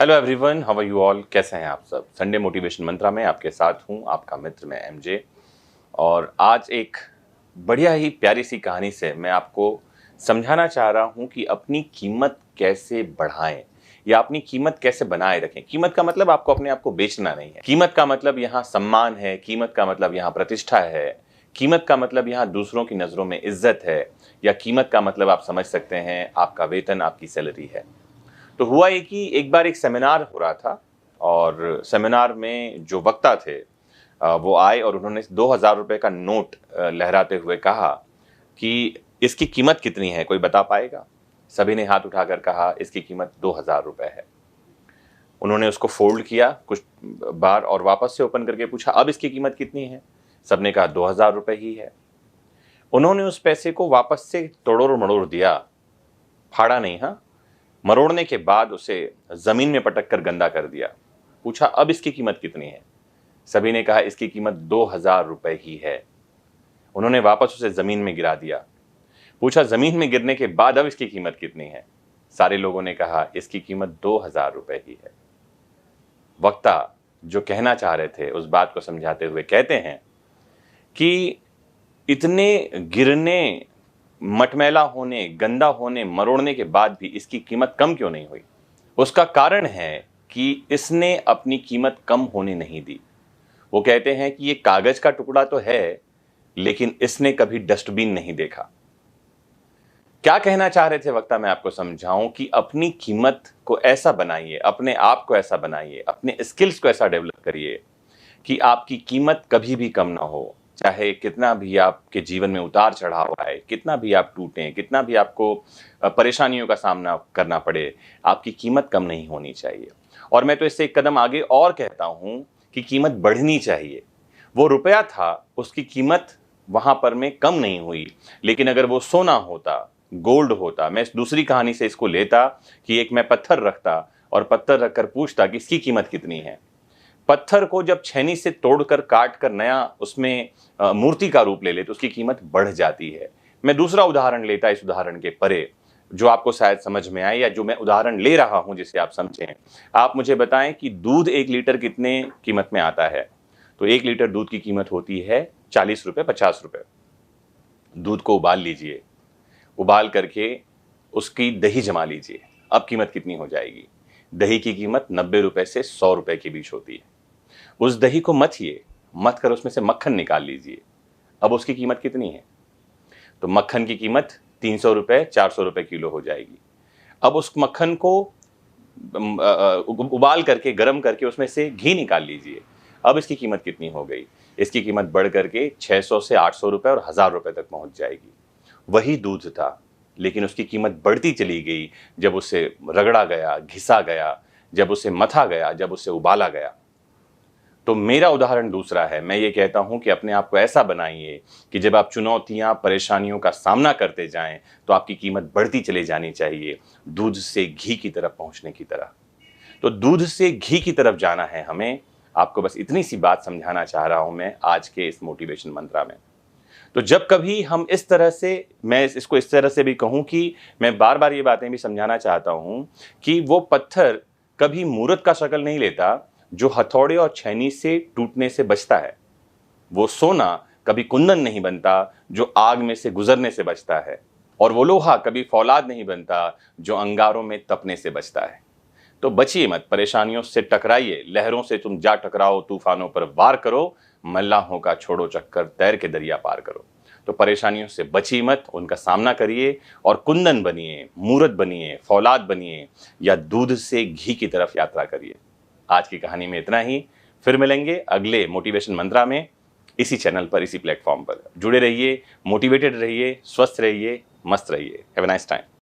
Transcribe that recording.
Hello everyone, how are you all. कैसे हैं आप सब। संडे मोटिवेशन मंत्रा में आपके साथ हूं, आपका मित्र मैं एमजे। और आज एक बढ़िया ही प्यारी सी कहानी से मैं आपको समझाना चाह रहा हूं कि अपनी कीमत कैसे बढ़ाएं या अपनी कीमत कैसे बनाए रखें। कीमत का मतलब आपको अपने आप को बेचना नहीं है। कीमत का मतलब यहाँ सम्मान है, कीमत का मतलब यहाँ प्रतिष्ठा है, कीमत का मतलब यहाँ दूसरों की नज़रों में इज्जत है, या कीमत का मतलब आप समझ सकते हैं आपका वेतन, आपकी सैलरी है। तो हुआ ये कि एक बार एक सेमिनार हो रहा था और सेमिनार में जो वक्ता थे वो आए और उन्होंने 2000 रुपए का नोट लहराते हुए कहा कि इसकी कीमत कितनी है, कोई बता पाएगा। सभी ने हाथ उठाकर कहा इसकी कीमत 2000 रुपए है। उन्होंने उसको फोल्ड किया कुछ बार और वापस से ओपन करके पूछा अब इसकी कीमत कितनी है। सबने कहा 2000 रुपए ही है। उन्होंने उस पैसे को वापस से तोड़ोड़ मड़ोड़ दिया, फाड़ा नहीं, हाँ, मरोड़ने के बाद उसे जमीन में पटक कर गंदा कर दिया। पूछा अब इसकी कीमत कितनी है। सभी ने कहा इसकी कीमत 2000 रुपए ही है। उन्होंने वापस उसे जमीन में गिरा दिया। पूछा जमीन में गिरने के बाद अब इसकी कीमत कितनी है। सारे लोगों ने कहा इसकी कीमत 2000 रुपए ही है। वक्ता जो कहना चाह रहे थे उस बात को समझाते हुए कहते हैं कि इतने गिरने, मटमैला होने, गंदा होने, मरोड़ने के बाद भी इसकी कीमत कम क्यों नहीं हुई। उसका कारण है कि इसने अपनी कीमत कम होने नहीं दी। वो कहते हैं कि ये कागज का टुकड़ा तो है, लेकिन इसने कभी डस्टबिन नहीं देखा। क्या कहना चाह रहे थे वक्ता, मैं आपको समझाऊं कि अपनी कीमत को ऐसा बनाइए, अपने आप को ऐसा बनाइए, अपने स्किल्स को ऐसा डेवलप करिए कि आपकी कीमत कभी भी कम ना हो। चाहे कितना भी आपके जीवन में उतार चढ़ाव आए, कितना भी आप टूटें, कितना भी आपको परेशानियों का सामना करना पड़े, आपकी कीमत कम नहीं होनी चाहिए। और मैं तो इससे एक कदम आगे और कहता हूं कि कीमत बढ़नी चाहिए। वो रुपया था, उसकी कीमत वहां पर में कम नहीं हुई, लेकिन अगर वो सोना होता, गोल्ड होता, मैं इस दूसरी कहानी से इसको लेता कि एक मैं पत्थर रखता और पत्थर रखकर पूछता कि इसकी कीमत कितनी है। पत्थर को जब छेनी से तोड़कर काट कर नया उसमें मूर्ति का रूप ले ले तो उसकी कीमत बढ़ जाती है। मैं दूसरा उदाहरण लेता इस उदाहरण के परे, जो आपको शायद समझ में आए, या जो मैं उदाहरण ले रहा हूं जिसे आप समझें। आप मुझे बताएं कि दूध 1 लीटर कितने कीमत में आता है। तो 1 लीटर दूध की कीमत होती है 40 रुपए, 50 रुपए। दूध को उबाल लीजिए, उबाल करके उसकी दही जमा लीजिए। अब कीमत कितनी हो जाएगी। दही की कीमत 90 रुपए से 100 रुपए के बीच होती है। उस दही को मथिए, मथ कर उसमें से मक्खन निकाल लीजिए। अब उसकी कीमत कितनी है। तो मक्खन की कीमत 300 रुपए, 400 रुपए किलो हो जाएगी। अब उस मक्खन को उबाल करके, गर्म करके उसमें से घी निकाल लीजिए। अब इसकी कीमत कितनी हो गई। इसकी कीमत बढ़ करके 600 से 800 रुपए और 1000 रुपए तक पहुंच जाएगी। वही दूध था, लेकिन उसकी कीमत बढ़ती चली गई जब उसे रगड़ा गया, घिसा गया, जब उसे मथा गया, जब उसे उबाला गया। तो मेरा उदाहरण दूसरा है। मैं ये कहता हूं कि अपने आप को ऐसा बनाइए कि जब आप चुनौतियां, परेशानियों का सामना करते जाएं तो आपकी कीमत बढ़ती चली जानी चाहिए, दूध से घी की तरफ पहुंचने की तरह। तो दूध से घी की तरफ जाना है हमें। आपको बस इतनी सी बात समझाना चाह रहा हूं मैं आज के इस मोटिवेशन मंत्रा में। तो जब कभी हम इस तरह से, मैं इसको इस तरह से भी कहूं कि मैं बार बार ये बातें भी समझाना चाहता हूं कि वो पत्थर कभी मूर्त का शक्ल नहीं लेता जो हथौड़े और छेनी से टूटने से बचता है। वो सोना कभी कुंदन नहीं बनता जो आग में से गुजरने से बचता है। और वो लोहा कभी फौलाद नहीं बनता जो अंगारों में तपने से बचता है। तो बचिए मत, परेशानियों से टकराइए, लहरों से तुम जा टकराओ, तूफानों पर वार करो, मल्लाहों का छोड़ो चक्कर, तैर के दरिया पार करो। तो परेशानियों से बचिए मत, उनका सामना करिए और कुंदन बनिए, मूर्त बनिए, फौलाद बनिए, या दूध से घी की तरफ यात्रा करिए। आज की कहानी में इतना ही। फिर मिलेंगे अगले मोटिवेशन मंत्रा में, इसी चैनल पर, इसी प्लेटफॉर्म पर। जुड़े रहिए, मोटिवेटेड रहिए, स्वस्थ रहिए, मस्त रहिए। Have a nice time.